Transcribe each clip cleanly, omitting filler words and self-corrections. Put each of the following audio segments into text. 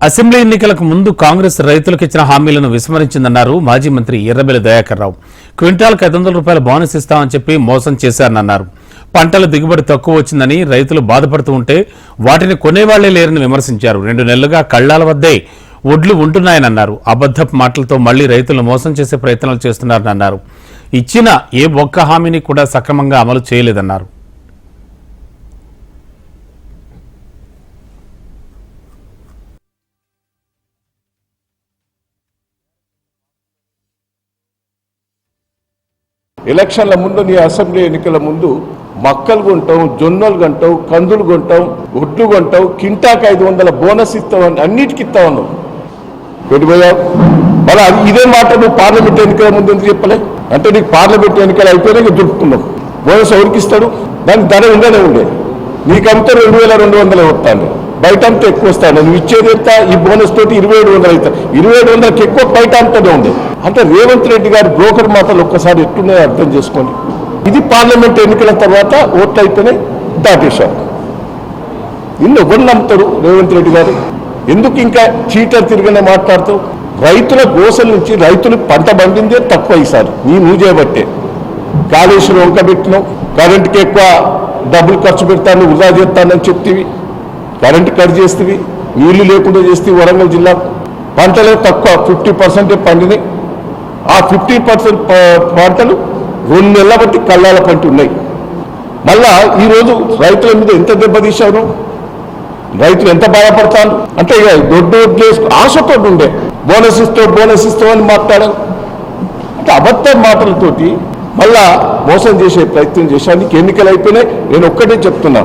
Assembly ఎన్నికలకు ముందు కాంగ్రెస్ రైతులకు ఇచ్చిన హామీలను విస్మరించిందన్నారు మాజీ మంత్రి ఎర్రబెల్లి దయాకర్ రావు. క్వింటాల్కు 500 రూపాయల బోనస్ ఇస్తామని చెప్పి మోసం చేశారన్నారు. పంటల దిగుబడి తక్కువ వచ్చిందని రైతులు బాధపడుతూ ఉంటే వాటిని కొనేవాళ్లే లేరని విమర్శించారు. 2 నెలలుగా కళ్లాల వద్దే ఒడ్లు ఉంటున్నాయనన్నారు. అబద్ధపు మాటలతో మళ్లీ రైతులను మోసం చేసే ప్రయత్నాలు చేస్తున్నారని అన్నారు. ఇచ్చిన ఏ ఒక్క హామీని కూడా సక్రమంగా అమలు చేయలేదన్నారు. ఎలక్షన్ల ముందు నీ అసెంబ్లీ ఎన్నికల ముందు మక్కలు కొంటాం, జొన్నలు కొంటాం, కందులు కొంటాం, ఒడ్లు కొంటాం, కింటాకు 500 బోనస్ ఇస్తామని అన్నిటికి ఇస్తామన్నావు. పెట్టిపోయావు. మళ్ళీ ఇదే మాట నువ్వు పార్లమెంట్ ఎన్నికల ముందు ఎందుకు చెప్పలే? అంటే నీకు పార్లమెంట్ ఎన్నికలు అయిపోయినా దొరుకుతున్నావు. బోనస్ ఎవరికి ఇస్తాడు? దాని ధర ఉండనే ఉండే. నీకంతా 2200 వస్తాను, బయట అంతా ఎక్కువ వస్తాను. నువ్వు ఇచ్చేది ఎంత? ఈ బోనస్ తోటి 2700 అవుతాయి. 2700కి ఎక్కువ బయట అంతనే ఉండే. అంటే రేవంత్ రెడ్డి గారి బ్రోకర్ మాటలు ఒక్కసారి ఎట్టున్నాయో అర్థం చేసుకోండి. ఇది పార్లమెంట్ ఎన్నికల తర్వాత ఓట్లు అయిపోయినాయి, దాటేశారు. ఇల్లు ఎవరు నమ్ముతారు? రేవంత్ రెడ్డి గారు ఎందుకు ఇంకా చీటర్ తిరిగినే మాట్లాడుతావు? రైతుల గోసల నుంచి రైతులు పంట పండిందే తక్కువ ఈసారి నువ్వు చేయబట్టే. కాళేశ్వరం వంక పెట్టినావు, కరెంటుకి ఎక్కువ డబ్బులు ఖర్చు పెడతాను, వృధా చేస్తానని చెప్తీవి, కరెంటు కట్ చేస్తేవి, నీళ్లు లేకుండా చేస్తే వరంగల్ జిల్లా పంటలే తక్కువ 50% పండినాయి. ఆ 50% పంటలు 2 నెలల బట్టి కళ్ళాల పంట ఉన్నాయి. మళ్ళా ఈరోజు రైతుల మీద ఎంత దెబ్బతీశారు, రైతులు ఎంత బాధపడతారు అంటే ఇక దొడ్డు ఆశతో ఉండే బోనస్ ఇస్తావు అని మాట్లాడారు. అంటే అబద్ధ మాటలతోటి మళ్ళా మోసం చేసే ప్రయత్నం చేశాను. నీకు ఎన్నికలు అయిపోయినాయి. నేను ఒక్కటే చెప్తున్నా,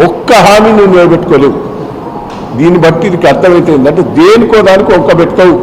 ఒక్క హామీ నువ్వు నిలబెట్టుకోలేవు. దీన్ని బట్టి ఇది అర్థమైతే ఏంటంటే దేనికో దానికి ఒక్క పెట్టుకోవు.